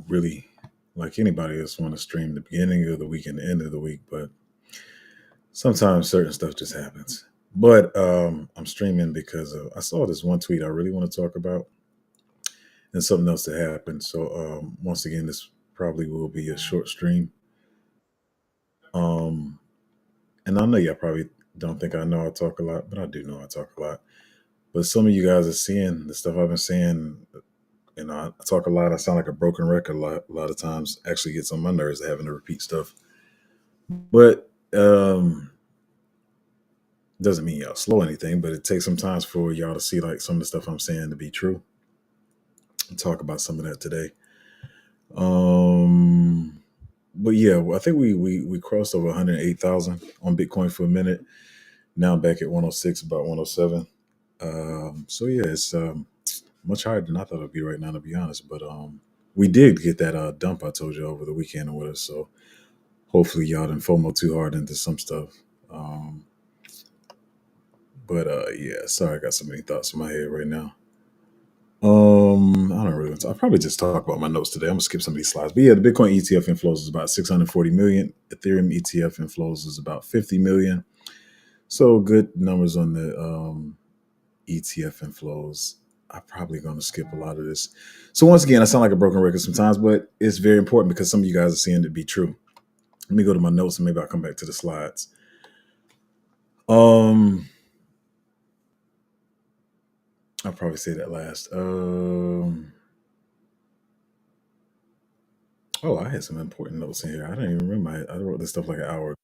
really, like anybody else, want to stream the beginning of the week and the end of the week, but sometimes certain stuff just happens. But I'm streaming because I saw this one tweet I really want to talk about, and something else that happened. So once again, this probably will be a short stream. Um, and I know y'all probably don't think I know I talk a lot, but I do know I talk a lot. But some of you guys are seeing the stuff I've been saying. I talk a lot. I sound like a broken record a lot of times. Actually, gets on my nerves having to repeat stuff. But doesn't mean y'all slow anything. But it takes some time for y'all to see like some of the stuff I'm saying to be true. I'll talk about some of that today. Um, but yeah, I think we crossed over 108,000 on Bitcoin for a minute. Now I'm back at 106, about 107. So yeah, it's much higher than I thought it'd be right now, to be honest. But we did get that dump I told you over the weekend or whatever. So hopefully y'all didn't FOMO too hard into some stuff. Um, but yeah, sorry, I got so many thoughts in my head right now. I don't really want to. I'll probably just talk about my notes today. I'm gonna skip some of these slides. But yeah, the Bitcoin ETF inflows is about 640 million. Ethereum ETF inflows is about 50 million. So good numbers on the ETF inflows. I'm probably going to skip a lot of this. So once again, I sound like a broken record sometimes, but it's very important because some of you guys are seeing it be true. Let me go to my notes and maybe I'll come back to the slides. I'll probably say that last. Oh, I had some important notes in here. I don't even remember. I wrote this stuff like an hour.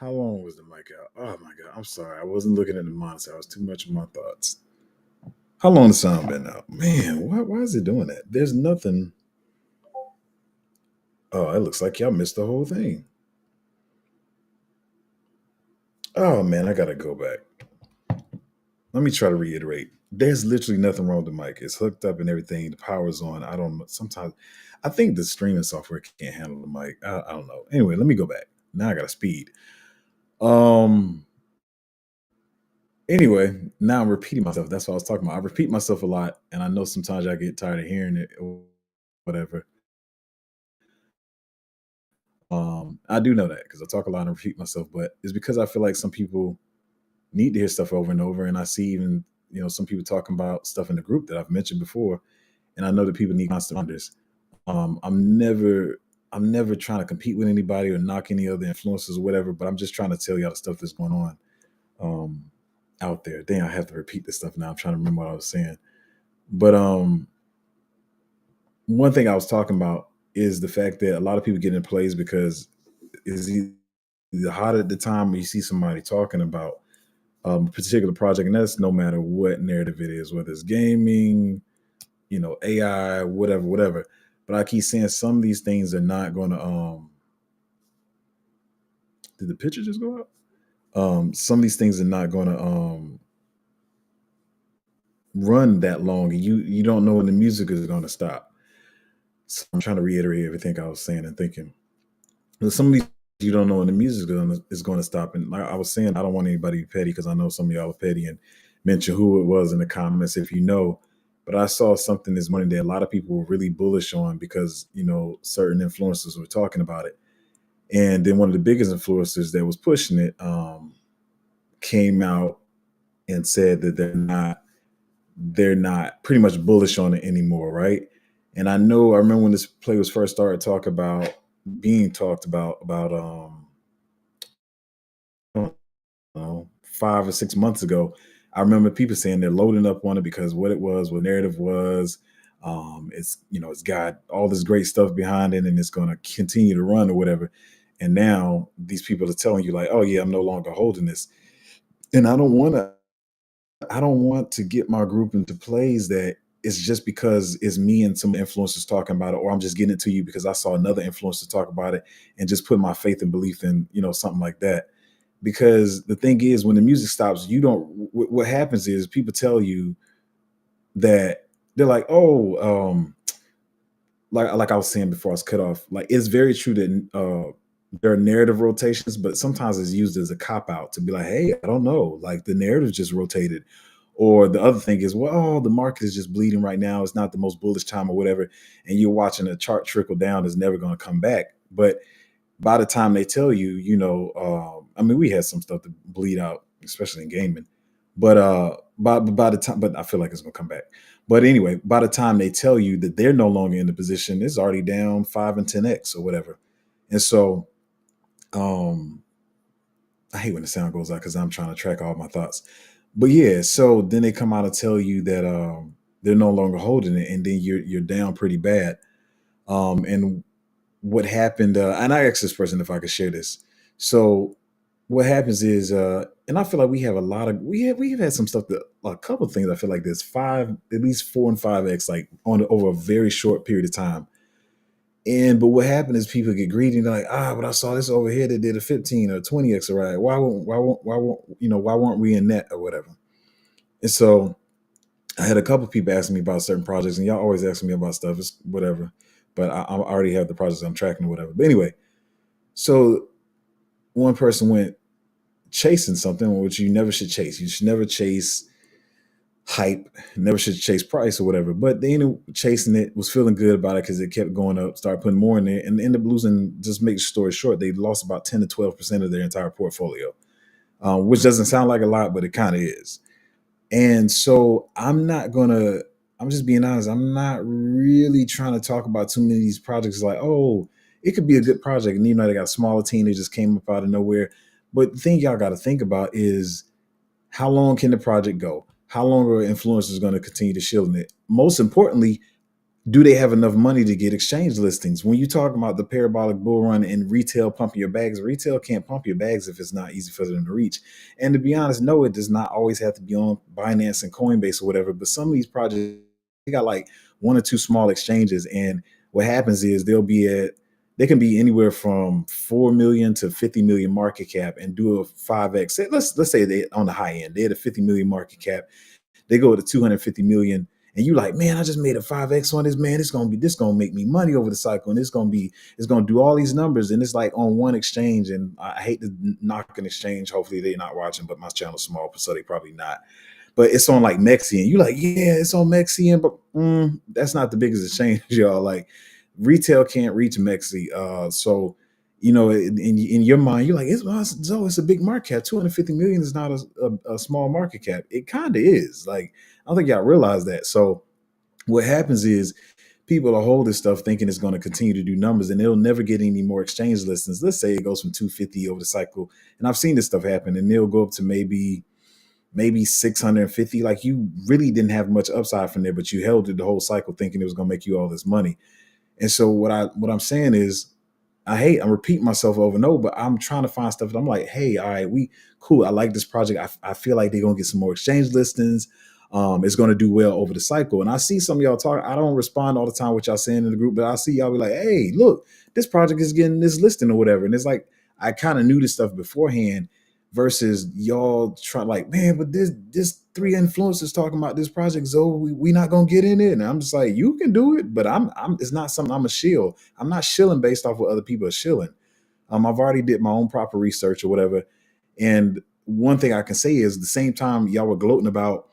How long was the mic out? Oh my god, I'm sorry. I wasn't looking at the monitor. I was too much in my thoughts. How long the sound been out? Man, why is it doing that? There's nothing. Oh, it looks like y'all missed the whole thing. Oh man, I gotta go back. Let me try to reiterate. There's literally nothing wrong with the mic. It's hooked up and everything. The power's on. I don't know. Sometimes I think the streaming software can't handle the mic. I don't know. Anyway, let me go back. Now I got to speed. Um. Anyway, now I'm repeating myself. That's what I was talking about. I repeat myself a lot, and I know sometimes I get tired of hearing it or whatever. I do know that because I talk a lot and repeat myself, but it's because I feel like some people need to hear stuff over and over. And I see even some people talking about stuff in the group that I've mentioned before, and I know that people need constant reminders. I'm never trying to compete with anybody or knock any other influencers or whatever, but I'm just trying to tell y'all the stuff that's going on um, out there. Dang, I have to repeat this stuff now. I'm trying to remember what I was saying, but one thing I was talking about is the fact that a lot of people get in plays because is either hot at the time or you see somebody talking about a particular project, and that's no matter what narrative it is, whether it's gaming, AI, whatever. But I keep saying some of these things are not going to. Did the picture just go up? Some of these things are not going to run that long, and you don't know when the music is going to stop. So I'm trying to reiterate everything I was saying and thinking. But some of these you don't know when the music is going to stop. And like I was saying, I don't want anybody to be petty because I know some of y'all are petty and mention who it was in the comments if you know. but I saw something this morning that a lot of people were really bullish on because certain influencers were talking about it. And then one of the biggest influencers that was pushing it came out and said that they're not pretty much bullish on it anymore, right? And I remember when this play was first started being talked about 5 or 6 months ago. I remember people saying they're loading up on it because what narrative was. It's got all this great stuff behind it, and it's going to continue to run or whatever. And now these people are telling you like, oh yeah, I'm no longer holding this, and I don't want to get my group into plays that it's just because it's me and some influencers talking about it, or I'm just getting it to you because I saw another influencer talk about it and just put my faith and belief in, something like that. Because the thing is, when the music stops, you don't, what happens is people tell you that they're like, oh, like I was saying before I was cut off, like it's very true that there are narrative rotations, but sometimes it's used as a cop out to be like, hey, I don't know, like the narrative just rotated. Or the other thing is, well, oh, the market is just bleeding right now. It's not the most bullish time or whatever. And you're watching a chart trickle down is never going to come back. But by the time they tell you, I mean, we had some stuff to bleed out, especially in gaming. But by the time, but I feel like it's gonna come back. But anyway, by the time they tell you that they're no longer in the position, it's already down 5 and 10x or whatever. And so, um, I hate when the sound goes out because I'm trying to track all my thoughts. But yeah, so then they come out and tell you that they're no longer holding it, and then you're down pretty bad. And what happened, and I asked this person if I could share this. So what happens is, and I feel like we've had some stuff that a couple of things I feel like there's at least 4 and 5x like over a very short period of time. And but what happened is people get greedy and they're like, but I saw this over here that did a 15 or 20x, right? Why weren't we in that or whatever? And so I had a couple of people asking me about certain projects, and y'all always asking me about stuff, it's whatever. But I already have the projects I'm tracking or whatever. But anyway, so one person went chasing something which you never should chase. You should never chase hype, never should chase price or whatever. But they ended up chasing it, was feeling good about it because it kept going up, started putting more in there, and ended up losing. Just make the story short, they lost about 10 to 12% of their entire portfolio, which doesn't sound like a lot, but it kind of is. And so I'm just being honest, I'm not really trying to talk about too many of these projects like, oh, it could be a good project. And they got a smaller team that just came up out of nowhere. But the thing y'all got to think about is how long can the project go? How long are influencers going to continue to shield in it? Most importantly, do they have enough money to get exchange listings? When you talk about the parabolic bull run and retail pumping your bags, retail can't pump your bags if it's not easy for them to reach. And to be honest, no, it does not always have to be on Binance and Coinbase or whatever. But some of these projects, they got like one or two small exchanges. And what happens is they can be anywhere from 4 million to 50 million market cap and do a 5x. Let's say they on the high end, they had a 50 million market cap. They go to 250 million, and you like, man, I just made a 5x on this, man. This gonna make me money over the cycle, and it's gonna do all these numbers, and it's like on one exchange. And I hate to knock an exchange. Hopefully they're not watching, but my channel's small, so they probably not. But it's on like Mexian. You like, yeah, it's on Mexian, but that's not the biggest exchange, y'all. Like retail can't reach Mexi. So in your mind, you're like, it's a big market cap. 250 million is not a small market cap. It kind of is. Like, I don't think y'all realize that. So what happens is people will hold this stuff thinking it's going to continue to do numbers, and they'll never get any more exchange listings. Let's say it goes from 250 over the cycle, and I've seen this stuff happen, and they'll go up to maybe 650. Like you really didn't have much upside from there, but you held it the whole cycle thinking it was going to make you all this money. And so what I'm saying is, I'm repeating myself over and over, but I'm trying to find stuff that I'm like, hey, all right, we cool. I like this project. I feel like they're gonna get some more exchange listings. It's gonna do well over the cycle. And I see some of y'all talk. I don't respond all the time what y'all saying in the group, but I see y'all be like, hey, look, this project is getting this listing or whatever. And it's like I kind of knew this stuff beforehand versus y'all try like, man, but this three influencers talking about this project, so we not gonna get in it. And I'm just like, you can do it, but I'm it's not something I'm a shill. I'm not shilling based off what other people are shilling. I've already did my own proper research or whatever. And one thing I can say is the same time y'all were gloating about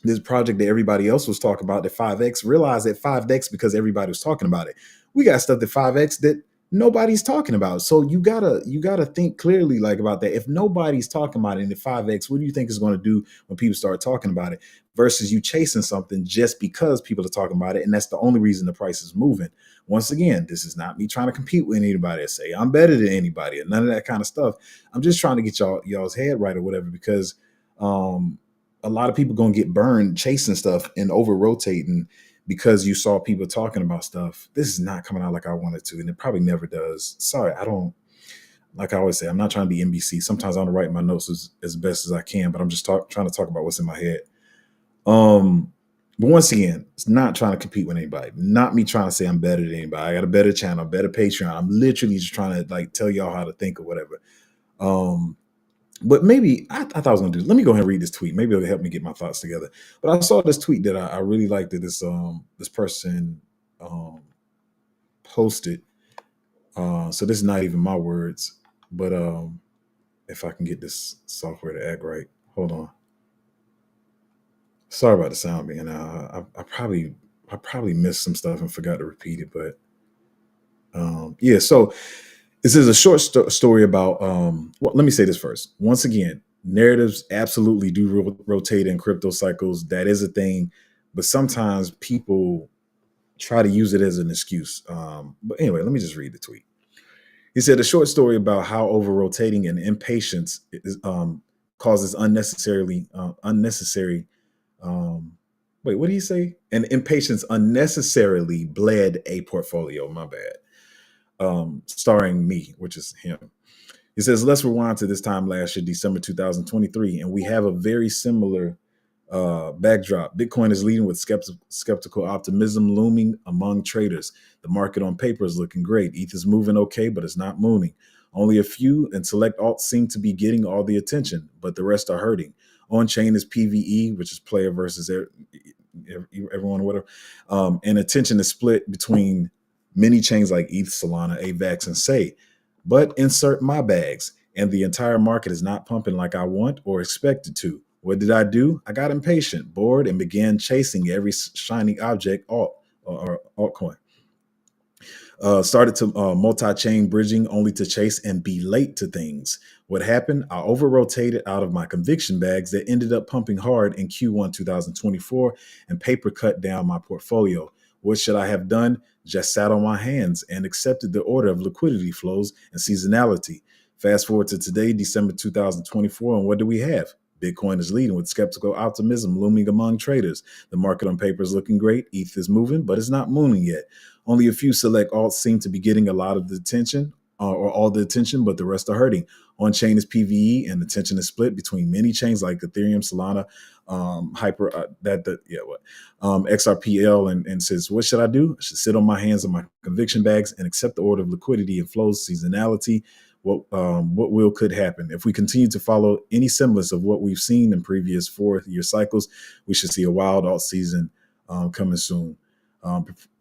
this project that everybody else was talking about, that 5X, realized that 5X because everybody was talking about it. We got stuff that 5X that nobody's talking about. So you gotta think clearly like about that. If nobody's talking about it in the 5X, what do you think is going to do when people start talking about it? Versus you chasing something just because people are talking about it, and that's the only reason the price is moving. Once again, this is not me trying to compete with anybody or say I'm better than anybody or none of that kind of stuff. I'm just trying to get y'all's head right or whatever, because um a lot of people gonna get burned chasing stuff and over rotating because you saw people talking about stuff. This is not coming out like I wanted to, and it probably never does. Sorry, I don't, like I always say, I'm not trying to be NBC. Sometimes I don't write my notes as best as I can, but I'm just trying to talk about what's in my head. Um, but once again, it's not trying to compete with anybody. Not me trying to say I'm better than anybody. I got a better channel, better Patreon. I'm literally just trying to like tell y'all how to think or whatever. Um, but maybe I thought I was gonna do. Let me go ahead and read this tweet. Maybe it'll help me get my thoughts together. But I saw this tweet that I really liked that this person um posted. So this is not even my words, but if I can get this software to act right. Hold on. Sorry about the sound being out. I probably missed some stuff and forgot to repeat it, but yeah. So this is a short story about. Well, let me say this first. Once again, narratives absolutely do rotate in crypto cycles. That is a thing, but sometimes people try to use it as an excuse. But anyway, let me just read the tweet. He said a short story about how over rotating and impatience causes unnecessary. Um, wait, what did he say? And impatience unnecessarily bled a portfolio. My bad. Starring me, which is him. He says, let's rewind to this time last year, December 2023, and we have a very similar backdrop. Bitcoin is leading with skeptical optimism looming among traders. The market on paper is looking great. ETH is moving okay, but it's not mooning. Only a few and select alts seem to be getting all the attention, but the rest are hurting. On chain is PVE, which is player versus everyone or whatever. And attention is split between many chains like ETH, Solana, AVAX, and Say. But insert my bags, and the entire market is not pumping like I want or expected to. What did I do? I got impatient, bored, and began chasing every shiny object or altcoin. Started to multi-chain bridging only to chase and be late to things. What happened? I over-rotated out of my conviction bags that ended up pumping hard in Q1 2024 and paper cut down my portfolio. What should I have done? Just sat on my hands and accepted the order of liquidity flows and seasonality. Fast forward to today, December 2024, and what do we have? Bitcoin is leading with skeptical optimism looming among traders. The market on paper is looking great. ETH is moving, but it's not mooning yet. Only a few select alts seem to be getting a lot of the attention or all the attention, but the rest are hurting. On chain is PVE, and attention is split between many chains like Ethereum, Solana, XRPL, and says, what should I do? I should sit on my hands on my conviction bags and accept the order of liquidity and flows seasonality. What could happen if we continue to follow any semblance of what we've seen in previous 4-year cycles? We should see a wild alt season coming soon.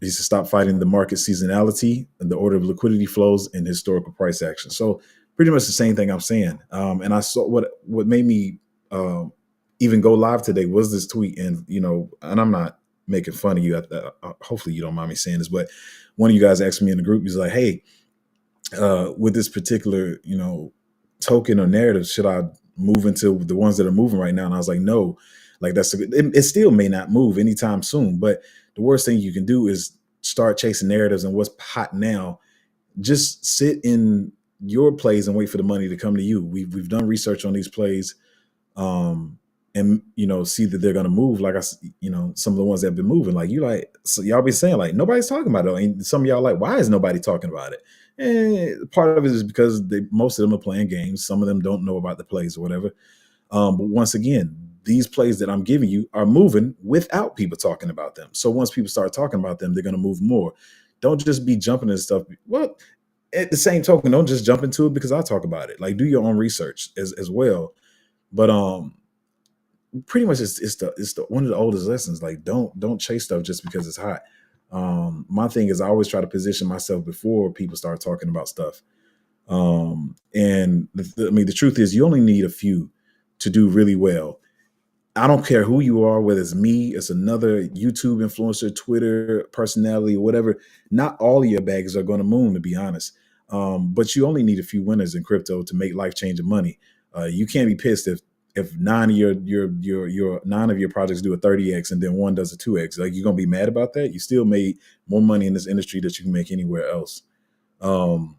He should stop fighting the market seasonality and the order of liquidity flows and historical price action. So pretty much the same thing I'm saying. And I saw what made me even go live today was this tweet. And and I'm not making fun of you. Hopefully you don't mind me saying this, but one of you guys asked me in the group, he's like, hey, with this particular, token or narrative, should I move into the ones that are moving right now? And I was like, no, like it still may not move anytime soon. But the worst thing you can do is start chasing narratives and what's hot now. Just sit in your plays and wait for the money to come to you. We've done research on these plays, and see that they're gonna move. Like some of the ones that have been moving. Like so y'all be saying like nobody's talking about it. And some of y'all like, why is nobody talking about it? And part of it is because most of them are playing games. Some of them don't know about the plays or whatever. But once again, these plays that I'm giving you are moving without people talking about them. So once people start talking about them, they're going to move more. Don't just be jumping into stuff. Well, at the same token, don't just jump into it because I talk about it. Like do your own research as well. But pretty much it's the one of the oldest lessons. Like don't chase stuff just because it's hot. My thing is I always try to position myself before people start talking about stuff. And the truth is you only need a few to do really well. I don't care who you are, whether it's me, it's another YouTube influencer, Twitter personality, whatever. Not all of your bags are going to moon, to be honest. But you only need a few winners in crypto to make life changing money. You can't be pissed if nine of your nine of your projects do a 30x and then one does a 2x. Like, you're gonna be mad about that. You still made more money in this industry that you can make anywhere else. Um,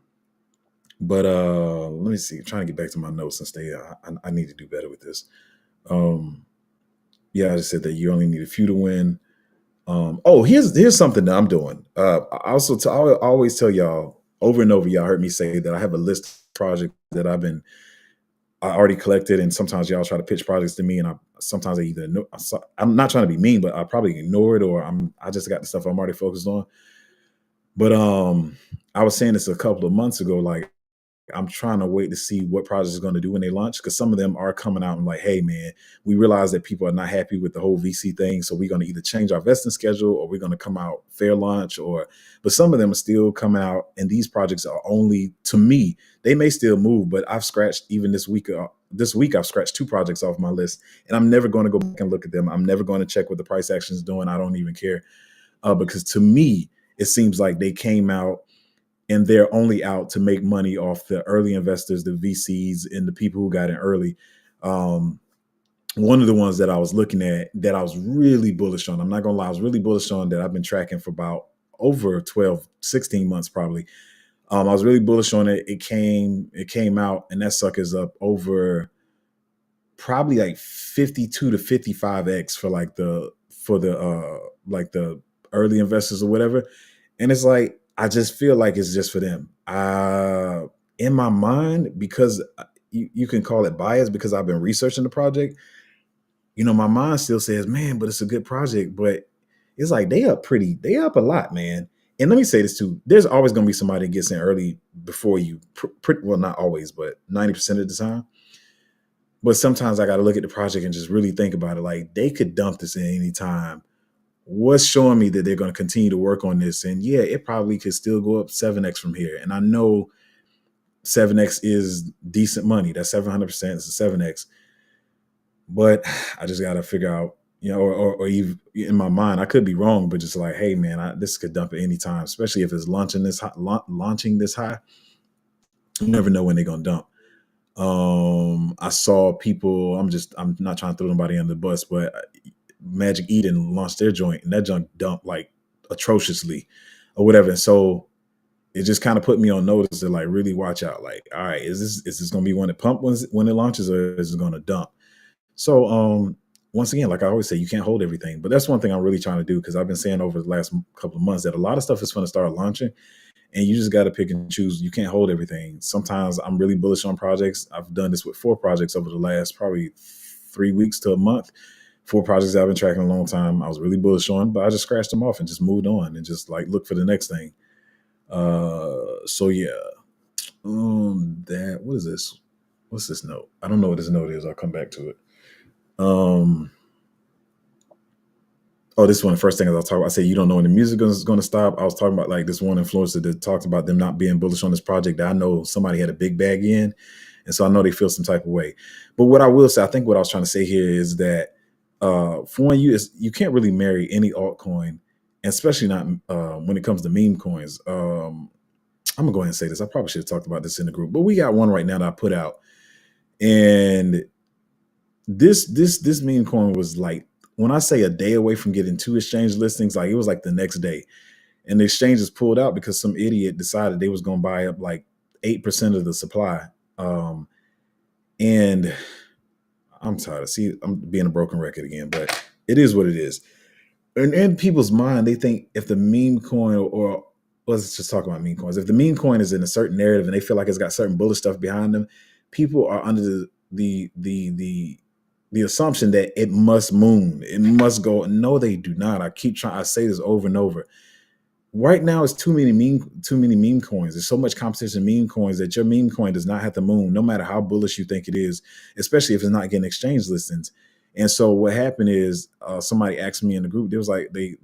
but let me see. I'm trying to get back to my notes and stay. I need to do better with this. Um, yeah, I just said that you only need a few to win. Oh, here's something that I'm doing. I always tell y'all over and over. Y'all heard me say that I have a list of projects that I already collected, and sometimes y'all try to pitch projects to me, and sometimes I either know, I'm not trying to be mean, but I probably ignore it, or I just got the stuff I'm already focused on. But I was saying this a couple of months ago, like, I'm trying to wait to see what projects is going to do when they launch, because some of them are coming out and like, hey man, we realize that people are not happy with the whole VC thing, so we're going to either change our vesting schedule or we're going to come out fair launch. Or, but some of them are still coming out, and these projects are only, to me, they may still move, but I've scratched even this week. This week I've scratched 2 projects off my list, and I'm never going to go back and look at them. I'm never going to check what the price action is doing. I don't even care, because to me it seems like they came out and they're only out to make money off the early investors, the VCs, and the people who got in early. One of the ones that I was looking at that I was really bullish on, I'm not gonna lie, I was really bullish on, that I've been tracking for about over 12, 16 months probably. I was really bullish on it. It came out, and that sucker's up over probably like 52 to 55x for the early investors or whatever. And it's like, I just feel like it's just for them. In my mind, because you can call it bias, because I've been researching the project, my mind still says, man, but it's a good project. But it's like they up a lot, man. And let me say this too: there's always going to be somebody that gets in early before you. Well, not always, but 90% of the time. But sometimes I got to look at the project and just really think about it. Like, they could dump this at any time. What's showing me that they're going to continue to work on this? And yeah, it probably could still go up 7x from here. And I know 7x is decent money. That's 700%. It's a 7x. But I just got to figure out, or even in my mind, I could be wrong, but just like, hey man, this could dump at any time, especially if it's launching this high. You never know when they're going to dump. I saw people, I'm not trying to throw nobody under the bus, but Magic Eden launched their joint, and that junk dumped like atrociously or whatever. And so it just kind of put me on notice to like really watch out. Like, all right, is this going to be one that pump when it launches, or is it going to dump? So once again, like I always say, you can't hold everything, but that's one thing I'm really trying to do, because I've been saying over the last couple of months that a lot of stuff is going to start launching, and you just got to pick and choose. You can't hold everything. Sometimes I'm really bullish on projects. I've done this with 4 projects over the last probably 3 weeks to a month. 4 projects I've been tracking a long time. I was really bullish on, but I just scratched them off and just moved on and just like look for the next thing. So yeah. What is this? What's this note? I don't know what this note is. I'll come back to it. This one, the first thing I was talking about, I said, you don't know when the music is going to stop. I was talking about like this one influencer that talked about them not being bullish on this project that I know somebody had a big bag in. And so I know they feel some type of way. But what I will say, I think what I was trying to say here is that for one, you can't really marry any altcoin, and especially not when it comes to meme coins. I'm gonna go ahead and say this. I probably should have talked about this in the group, but we got one right now that I put out, and this meme coin was like, when I say a day away from getting 2 exchange listings, like it was like the next day, and the exchanges pulled out because some idiot decided they was gonna buy up like 8% of the supply. And I'm tired. See, I'm being a broken record again, but it is what it is. And in people's mind, they think if the meme coin, or let's just talk about meme coins. If the meme coin is in a certain narrative and they feel like it's got certain bullish stuff behind them, people are under the assumption that it must moon, it must go. No, they do not. I say this over and over. Right now, it's too many meme coins. There's so much competition in meme coins that your meme coin does not have to moon, no matter how bullish you think it is, especially if it's not getting exchange listings. And so what happened is somebody asked me in the group, they was like, they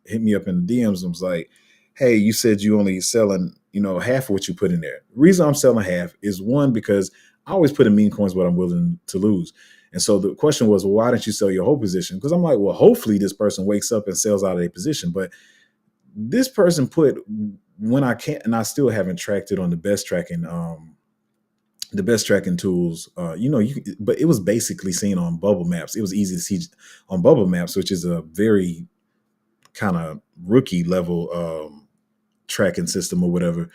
hit me up in the DMs and was like, hey, you said you only selling, half of what you put in there. The reason I'm selling half is, one, because I always put in meme coins what I'm willing to lose. And so the question was, well, why didn't you sell your whole position? Because I'm like, well, hopefully this person wakes up and sells out of their position. But this person put when I can't, and I still haven't tracked it on the best tracking tools. But it was basically seen on bubble maps. It was easy to see on bubble maps, which is a very kind of rookie level tracking system or whatever.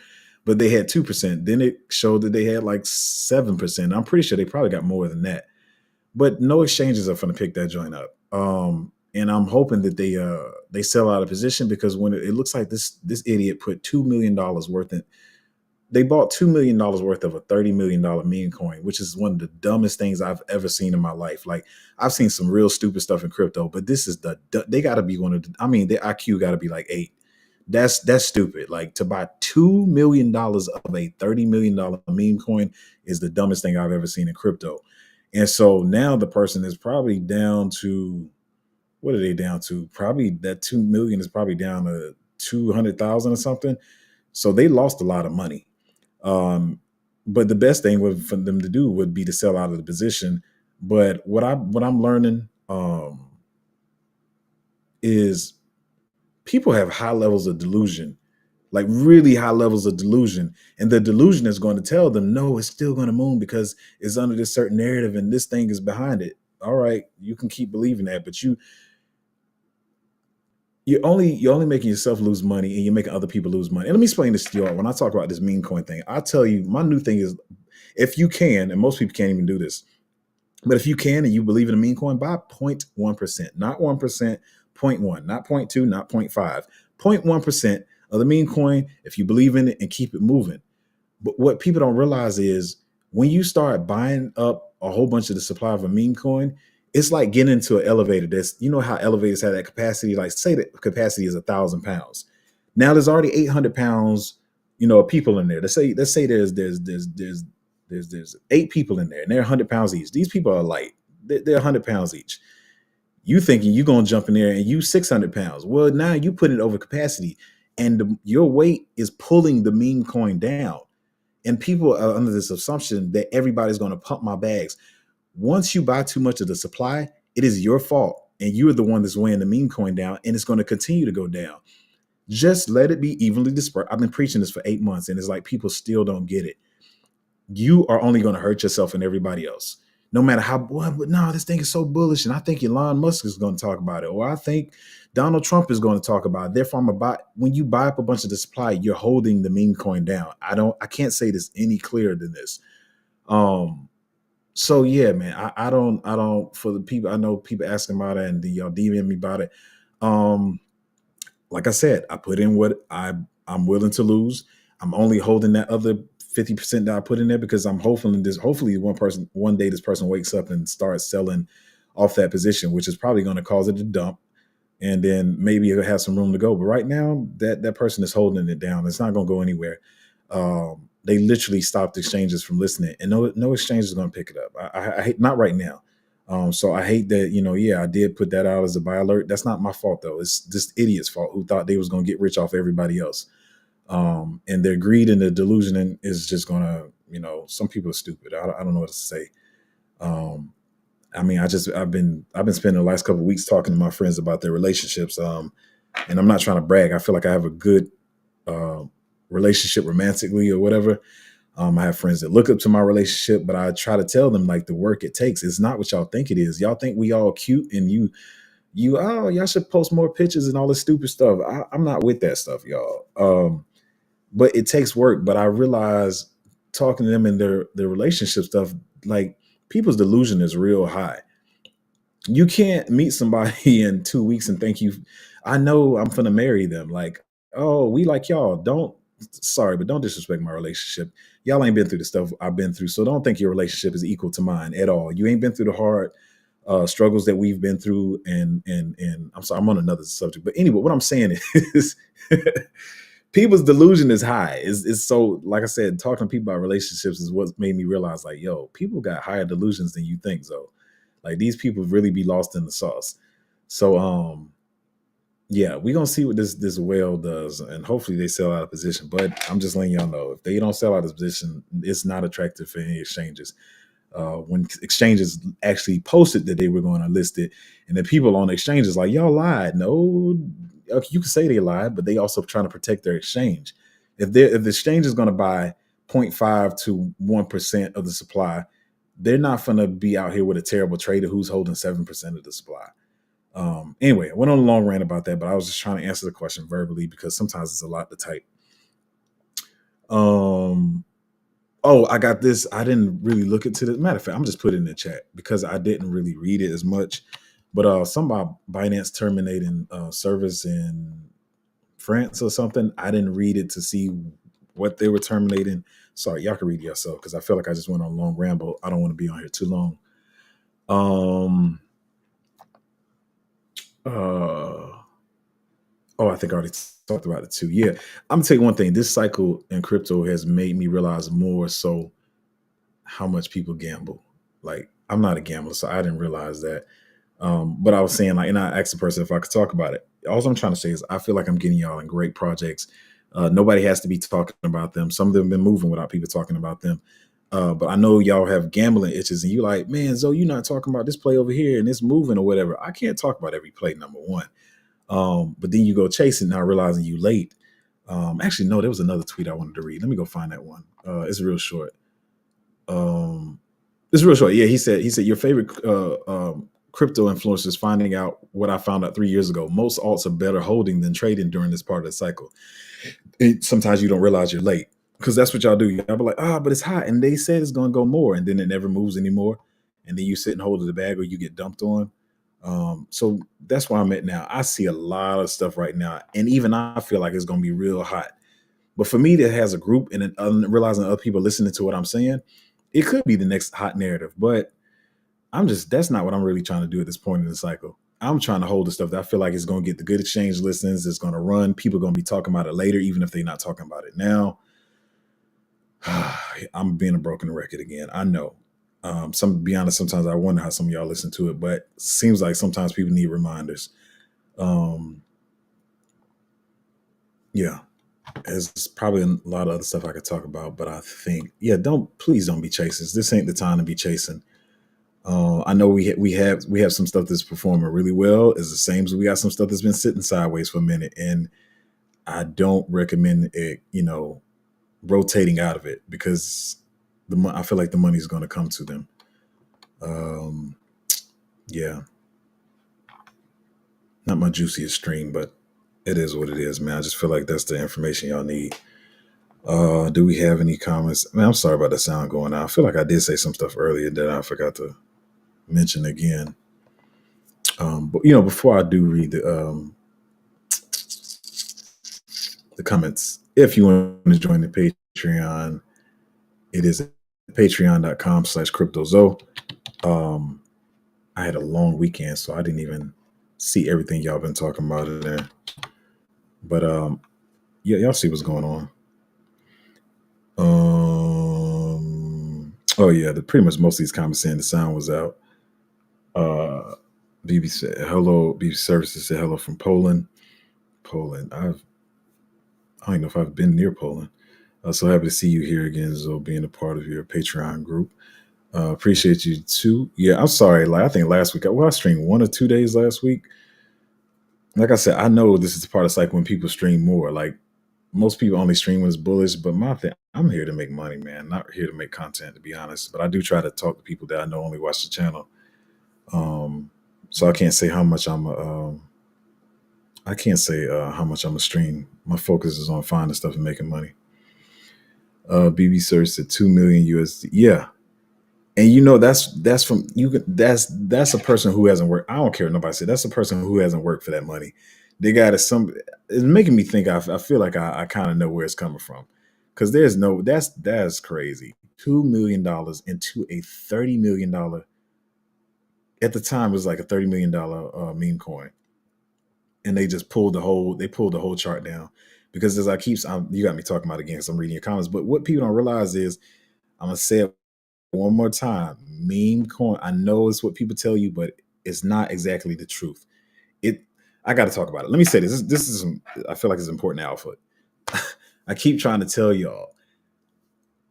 But they had 2%. Then it showed that they had like 7%. I'm pretty sure they probably got more than that. But no exchanges are going to pick that joint up. And I'm hoping that they sell out of position, because when it looks like this idiot put $2 million worth in, they bought $2 million worth of a $30 million meme coin, which is one of the dumbest things I've ever seen in my life. Like, I've seen some real stupid stuff in crypto, but this is they got to be one of the, I mean, their IQ got to be like 8. That's stupid. Like, to buy $2 million of a $30 million meme coin is the dumbest thing I've ever seen in crypto. And so now the person is probably down to, what are they down to? Probably that 2 million is probably down to 200,000 or something. So they lost a lot of money. But the best thing for them to do would be to sell out of the position. But what I'm learning is people have high levels of delusion, like really high levels of delusion. And the delusion is going to tell them, no, it's still going to moon because it's under this certain narrative and this thing is behind it. All right, you can keep believing that, but you're only making yourself lose money, and you're making other people lose money. And let me explain this to y'all. When I talk about this meme coin thing, I tell you, my new thing is, if you can, and most people can't even do this, but if you can and you believe in a meme coin, buy 0.1%, not 1%, 0.1, not 0.2, not 0.5, 0.1% of the meme coin, if you believe in it, and keep it moving. But what people don't realize is, when you start buying up a whole bunch of the supply of a meme coin, it's like getting into an elevator. That's, you know how elevators have that capacity, like say the capacity is 1,000 pounds. Now there's already 800 pounds, of people in there. Let's say there's 8 people in there, and they're 100 pounds each. These people are light. They're 100 pounds each. You thinking you're gonna jump in there and you 600 pounds. Well, now you put it over capacity, and your weight is pulling the meme coin down. And people are under this assumption that everybody's going to pump my bags. Once you buy too much of the supply, it is your fault. And you're the one that's weighing the meme coin down, and it's going to continue to go down. Just let it be evenly dispersed. I've been preaching this for 8 months, and it's like people still don't get it. You are only going to hurt yourself and everybody else. No matter how, but no, this thing is so bullish, and I think Elon Musk is going to talk about it, or I think Donald Trump is going to talk about it. Therefore, I'm about, when you buy up a bunch of the supply, you're holding the meme coin down. I can't say this any clearer than this. So yeah, man, I don't, for the people, I know people asking about it and y'all DMing me about it. Like I said, I put in what I'm willing to lose. I'm only holding that other 50% that I put in there because I'm hopefully one day this person wakes up and starts selling off that position, which is probably going to cause it to dump. And then maybe it'll have some room to go. But right now, that person is holding it down. It's not going to go anywhere. They literally stopped exchanges from listening, and no exchange is going to pick it up. I hate, not right now. So I hate that, I did put that out as a buy alert. That's not my fault though. It's this idiot's fault who thought they was going to get rich off everybody else. And their greed and their delusion is just going to, some people are stupid. I don't know what to say. I mean, I've been spending the last couple of weeks talking to my friends about their relationships. And I'm not trying to brag. I feel like I have a good relationship romantically or whatever. I have friends that look up to my relationship, but I try to tell them, like, the work it takes is not what y'all think it is. Y'all think we all cute and y'all should post more pictures and all this stupid stuff. I'm not with that stuff, y'all. But it takes work. But I realize, talking to them in their relationship stuff, like, people's delusion is real high. You can't meet somebody in 2 weeks and think I know I'm finna marry them. Like, oh, we like y'all. But don't disrespect my relationship. Y'all ain't been through the stuff I've been through. So don't think your relationship is equal to mine at all. You ain't been through the hard struggles that we've been through. And I'm sorry, I'm on another subject. But anyway, what I'm saying is people's delusion is high. It's so, like I said, talking to people about relationships is what made me realize, like, yo, people got higher delusions than you think. So, like, these people really be lost in the sauce. So, yeah, we're gonna see what this whale does, and hopefully they sell out of position. But I'm just letting y'all know, if they don't sell out of position, it's not attractive for any exchanges. when exchanges actually posted that they were going to list it, and the people on the exchanges like, y'all lied. No, okay, you can say they lied, but they also trying to protect their exchange. If the exchange is going to buy 0.5 to 1% of the supply, they're not going to be out here with a terrible trader who's holding 7% of the supply. Anyway, I went on a long rant about that, but I was just trying to answer the question verbally because sometimes it's a lot to type. Oh, I got this. I didn't really look into this. Matter of fact, I'm just putting it in the chat because I didn't really read it as much. But some about Binance terminating service in France or something. I didn't read it to see what they were terminating. Sorry, y'all can read it yourself because I feel like I just went on a long ramble. I don't want to be on here too long. I think I already talked about it too. Yeah, I'm gonna tell you one thing. This cycle in crypto has made me realize more so how much people gamble. Like, I'm not a gambler, so I didn't realize that. But I was saying, like, and I asked the person if I could talk about it. All I'm trying to say is I feel like I'm getting y'all in great projects. Nobody has to be talking about them. Some of them have been moving without people talking about them. But I know y'all have gambling itches, and you like, man, Zoe, you're not talking about this play over here and it's moving or whatever. I can't talk about every play, number one. But then you go chasing, now realizing you late. Actually, no, there was another tweet I wanted to read. Let me go find that one. It's real short. It's real short. Yeah, he said your favorite crypto influencers finding out what I found out 3 years ago. Most alts are better holding than trading during this part of the cycle. Sometimes you don't realize you're late because that's what y'all do. Y'all be like, but it's hot, and they said it's going to go more, and then it never moves anymore, and then you sit and hold the bag or you get dumped on. So that's where I'm at now. I see a lot of stuff right now, and even I feel like it's going to be real hot. But for me, that has a group and realizing other people listening to what I'm saying, it could be the next hot narrative. But that's not what I'm really trying to do at this point in the cycle. I'm trying to hold the stuff that I feel like is going to get the good exchange listens. It's going to run. People are going to be talking about it later, even if they're not talking about it now. I'm being a broken record again. I know. To be honest, sometimes I wonder how some of y'all listen to it, but it seems like sometimes people need reminders. Yeah. There's probably a lot of other stuff I could talk about, but I think, please don't be chasers. This ain't the time to be chasing. I know we have some stuff that's performing really well. It's the same as we got some stuff that's been sitting sideways for a minute, and I don't recommend it, rotating out of it because I feel like the money is going to come to them. Yeah, not my juiciest stream, but it is what it is, man. I just feel like that's the information y'all need. Do we have any comments? Man, I'm sorry about the sound going out. I feel like I did say some stuff earlier that I forgot to mention again. But before I do read the comments, if you want to join the Patreon, it is patreon.com/cryptozo. I had a long weekend, so I didn't even see everything y'all been talking about in there. But y'all see what's going on. Pretty much most of these comments saying the sound was out. BB said hello. BB Services said hello from Poland. I don't even know if I've been near Poland. So happy to see you here again, Zoe, being a part of your Patreon group. Appreciate you too. Yeah, I'm sorry. Like, I think last week, I streamed 1 or 2 days last week. Like I said, I know this is the part of the cycle when people stream more. Like, most people only stream when it's bullish, but my thing, I'm here to make money, man. Not here to make content, to be honest. But I do try to talk to people that I know only watch the channel. So I can't say how much I'm a stream. My focus is on finding stuff and making money. BB searched at 2 million USD. Yeah. And that's from that's a person who hasn't worked. I don't care what nobody said. That's a person who hasn't worked for that money. They got it's making me think. I feel like I kind of know where it's coming from, because that's crazy. $2 million into a $30 million. At the time, it was like a $30 million meme coin, and they just pulled the whole chart down. Because as you got me talking about it again, because I'm reading your comments. But what people don't realize is, I'm gonna say it one more time. Meme coin. I know it's what people tell you, but it's not exactly the truth. I got to talk about it. Let me say this. This is I feel like it's important alpha. I keep trying to tell y'all,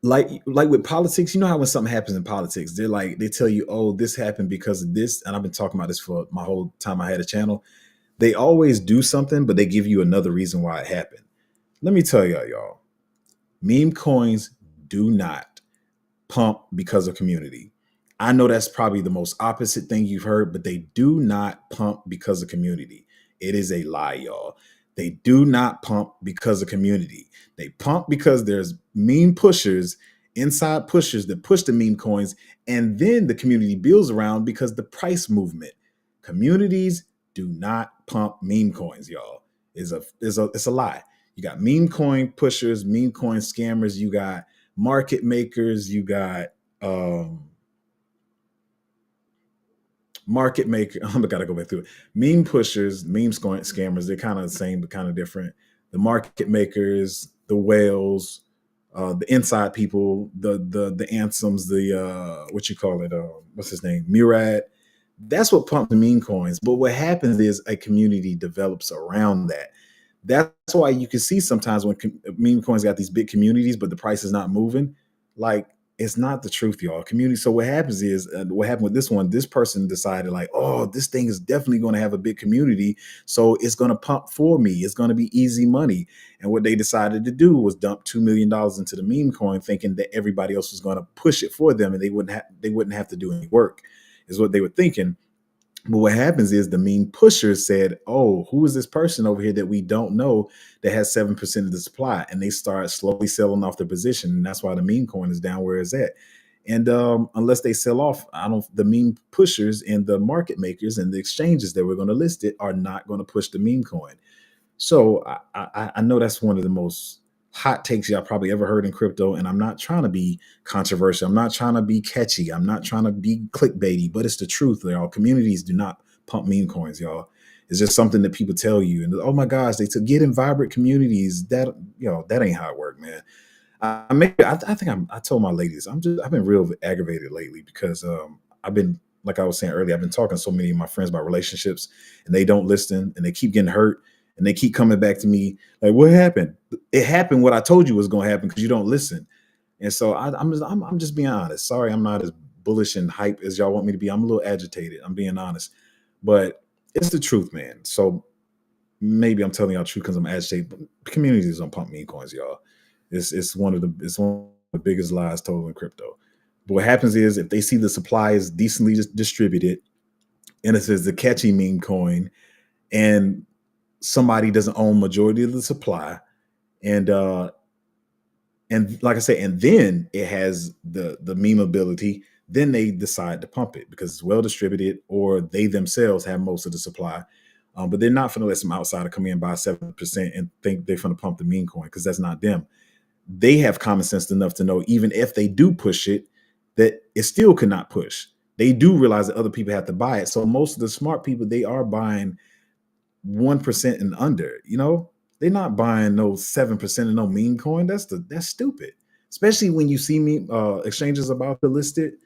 like with politics, you know how when something happens in politics, they're like they tell you, "Oh, this happened because of this," and I've been talking about this for my whole time I had a channel. They always do something, but they give you another reason why it happened. Let me tell y'all, meme coins do not pump because of community. I know that's probably the most opposite thing you've heard, but they do not pump because of community. It is a lie, y'all. They do not pump because of community. They pump because there's meme pushers, inside pushers that push the meme coins, and then the community builds around because the price movement. Communities do not pump meme coins, y'all. It's a lie. You got meme coin pushers, meme coin scammers, you got market makers, you got um market maker. I'm gotta go back through it. Meme pushers, meme scammers, they're kind of the same but kind of different. The market makers, the whales, the inside people, the anthems, the what you call it, what's his name? Murad. That's what pumps the meme coins. But what happens is a community develops around that. That's why you can see sometimes when meme coins got these big communities, but the price is not moving. Like it's not the truth, y'all. Community. So what happens is what happened with this one. This person decided like, oh, this thing is definitely going to have a big community, so it's going to pump for me. It's going to be easy money. And what they decided to do was dump $2 million into the meme coin, thinking that everybody else was going to push it for them, and they wouldn't have to do any work. Is what they were thinking. But what happens is the meme pushers said, "Oh, who is this person over here that we don't know that has 7% of the supply?" And they start slowly selling off their position, and that's why the meme coin is down where it's at. And unless they sell off, I don't. The meme pushers and the market makers and the exchanges that we're going to list it are not going to push the meme coin. So I know that's one of the most hot takes y'all probably ever heard in crypto, and I'm not trying to be controversial. I'm not trying to be catchy. I'm not trying to be clickbaity, but it's the truth, y'all. Communities do not pump meme coins, y'all. It's just something that people tell you, and oh my gosh, they took get in vibrant communities. That ain't how it work, man. I think I told my ladies I've been real aggravated lately because I've been like I was saying earlier I've been talking to so many of my friends about relationships and they don't listen and they keep getting hurt and they keep coming back to me like what happened? It happened what I told you was going to happen because you don't listen. And so I'm just being honest. Sorry, I'm not as bullish and hype as y'all want me to be. I'm a little agitated. I'm being honest, but it's the truth, man. So maybe I'm telling y'all the truth because I'm agitated. But communities don't pump meme coins, y'all. It's one of the biggest lies told in crypto. But what happens is if they see the supply is decently distributed, and it says the catchy meme coin, and somebody doesn't own majority of the supply, and like I said, and then it has the meme ability, then they decide to pump it because it's well distributed, or they themselves have most of the supply. But they're not going to let some outsider come in and buy 7% and think they're going to pump the meme coin because that's not them. They have common sense enough to know even if they do push it, that it still cannot push. They do realize that other people have to buy it. So most of the smart people, they are buying 1% and under, they're not buying no 7% of no meme coin. That's stupid. Especially when you see me exchanges about to list it.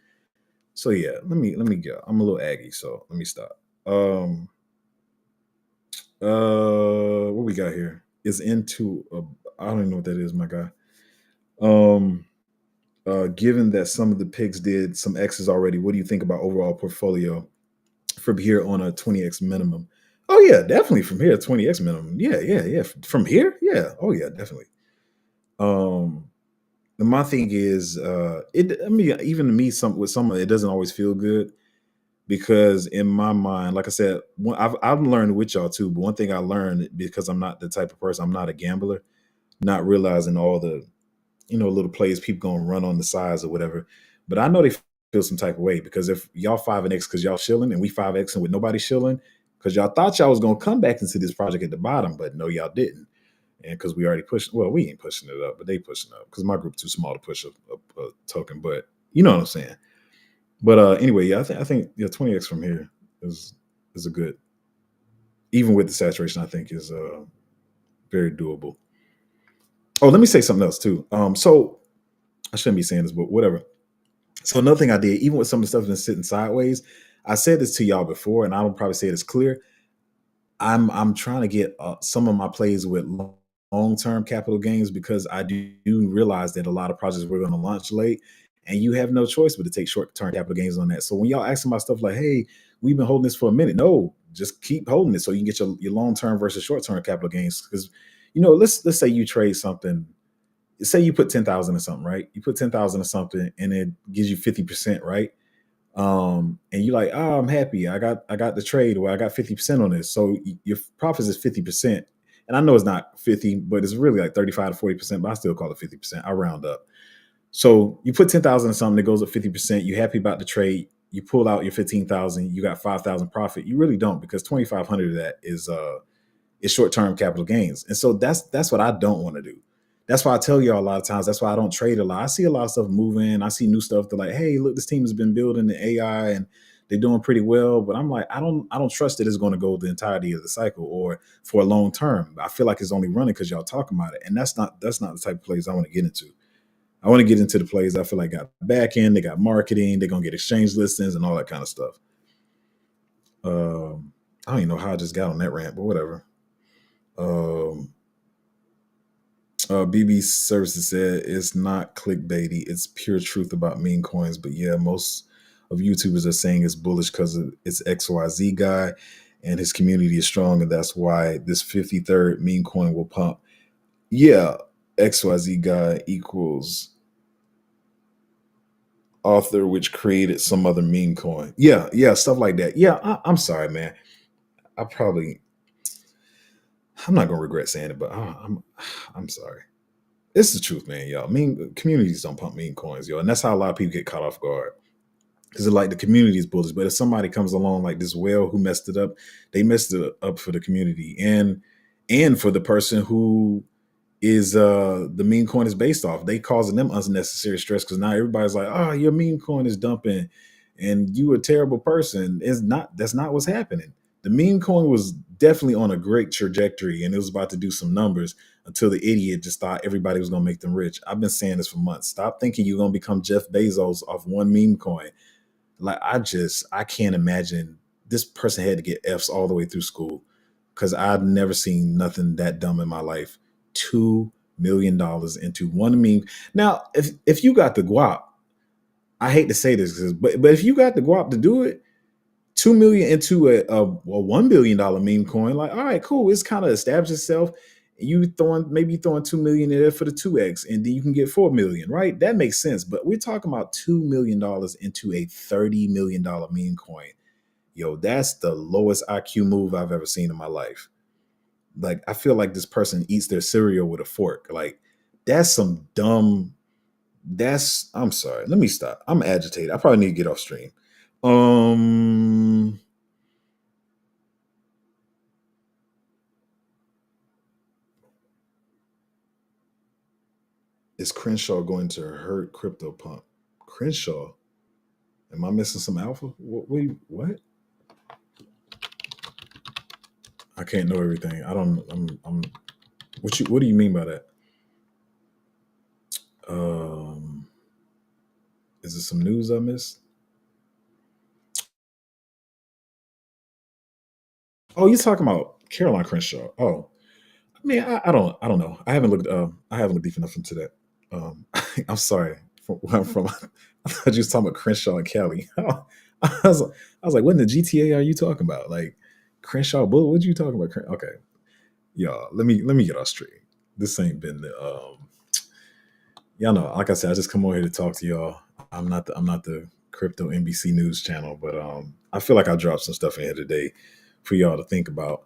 So yeah, let me go. I'm a little aggy, so let me stop. What we got here is into I don't even know what that is, my guy. Um Given that some of the picks did some X's already, what do you think about overall portfolio from here on a 20x minimum? Oh yeah, definitely from here 20x minimum. Yeah, yeah, yeah. From here, yeah. Oh yeah, definitely. Um, my thing is, it. I mean, even to me, some it doesn't always feel good because in my mind, like I said, I've learned with y'all too. But one thing I learned because I'm not the type of person, I'm not a gambler, not realizing all the little plays people gonna run on the sides or whatever. But I know they feel some type of way because if y'all 5 and X because y'all shilling and we 5X and with nobody shilling, because y'all thought y'all was gonna come back into this project at the bottom, but no, y'all didn't. And because we already pushed, well, we ain't pushing it up, but they pushing up because my group too small to push a token. But you know what I'm saying. But anyway, yeah, I think 20X from here is a good, even with the saturation, I think is very doable. Oh, let me say something else too. So I shouldn't be saying this, but whatever. So another thing I did, even with some of the stuff that's sitting sideways, I said this to y'all before, and I don't probably say it as clear. I'm trying to get some of my plays with long-term capital gains because I do realize that a lot of projects we're going to launch late, and you have no choice but to take short-term capital gains on that. So when y'all asking about stuff like, "Hey, we've been holding this for a minute," no, just keep holding it so you can get your long-term versus short-term capital gains. Because let's say you trade something. Say you put 10,000 in something, right? You put 10,000 in something, and it gives you 50%, right? And you're like, oh, I'm happy. I got the trade where I got 50% on this. So your profits is 50%. And I know it's not 50, but it's really like 35 to 40%, but I still call it 50%. I round up. So you put 10,000 in something that goes up 50%. You're happy about the trade. You pull out your 15,000, you got 5,000 profit. You really don't, because 2,500 of that is short-term capital gains. And so that's what I don't want to do. That's why I tell y'all a lot of times, that's why I don't trade a lot. I see a lot of stuff moving. I see new stuff. They're like, hey, look, this team has been building the AI and they're doing pretty well. But I'm like, I don't trust that it's going to go the entirety of the cycle or for a long term. I feel like it's only running because y'all talking about it. And that's not the type of plays I want to get into. I want to get into the plays I feel like got back end, they got marketing, they're gonna get exchange listings and all that kind of stuff. I don't even know how I just got on that rant, but whatever. Um, BB Services said it's not clickbaity. It's pure truth about meme coins. But yeah, most of YouTubers are saying it's bullish because it's XYZ guy and his community is strong. And that's why this 53rd meme coin will pump. Yeah, XYZ guy equals author, which created some other meme coin. Yeah, yeah, stuff like that. Yeah, I'm sorry, man. I probably, I'm not going to regret saying it, but I'm sorry. It's the truth, man, y'all. Meme communities don't pump meme coins, yo, and that's how a lot of people get caught off guard because like the community is bullish. But if somebody comes along like this whale who messed it up, they messed it up for the community and for the person who is the meme coin is based off. They causing them unnecessary stress because now everybody's like, oh, your meme coin is dumping, and you a terrible person. It's not. That's not what's happening. The meme coin was definitely on a great trajectory, and it was about to do some numbers until the idiot just thought everybody was going to make them rich. I've been saying this for months. Stop thinking you're going to become Jeff Bezos off one meme coin. Like I can't imagine this person had to get F's all the way through school because I've never seen nothing that dumb in my life. $2 million into one meme. Now, if you got the guap, I hate to say this, but if you got the guap to do it, 2 million into a $1 billion meme coin, like all right, cool. It's kind of established itself. You throwing 2 million in there for the 2x, and then you can get 4 million, right? That makes sense. But we're talking about $2 million into a $30 million meme coin. Yo, that's the lowest IQ move I've ever seen in my life. Like I feel like this person eats their cereal with a fork. Like that's some dumb. That's I'm sorry. Let me stop. I'm agitated. I probably need to get off stream. Um, is Crenshaw going to hurt crypto pump? Crenshaw? Am I missing some alpha? What? I can't know everything. I don't. I'm. What do you mean by that? Um, is it some news I missed? Oh, you're talking about Caroline Crenshaw. Oh, I mean, I don't know. I haven't looked deep enough into that. I'm sorry. From where I'm from, I thought you was talking about Crenshaw and Kelly. I was like, what in the GTA are you talking about? Like Crenshaw Bull? What you talking about? Okay, y'all. Let me get off straight. This ain't been the y'all know. Like I said, I just come over here to talk to y'all. I'm not the crypto NBC news channel, but I feel like I dropped some stuff in here today for y'all to think about,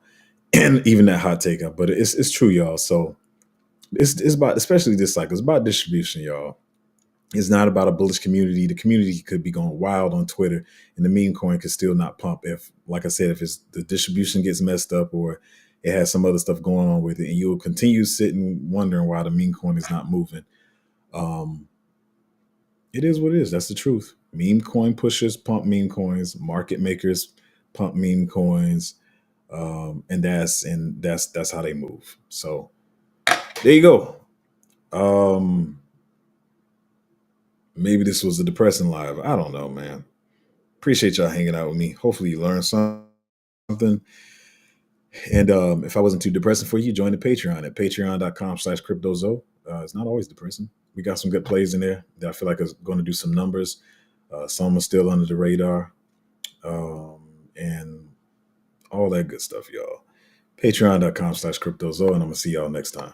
and even that hot take up. But it's true, y'all. So it's about, especially this cycle, it's about distribution, y'all. It's not about a bullish community. The community could be going wild on Twitter, and the meme coin could still not pump if, like I said, if it's the distribution gets messed up or it has some other stuff going on with it, and you'll continue sitting wondering why the meme coin is not moving. Um, it is what it is. That's the truth. Meme coin pushers pump meme coins. Market makers pump meme coins, and that's how they move. So there you go. Um, Maybe this was a depressing live. I don't know, man. Appreciate y'all hanging out with me. Hopefully you learned something. And if I wasn't too depressing for you, join the Patreon at patreon.com/cryptozo. It's not always depressing. We got some good plays in there that I feel like is going to do some numbers. Some are still under the radar, and all that good stuff, y'all. Patreon.com/cryptozo, and I'm gonna see y'all next time.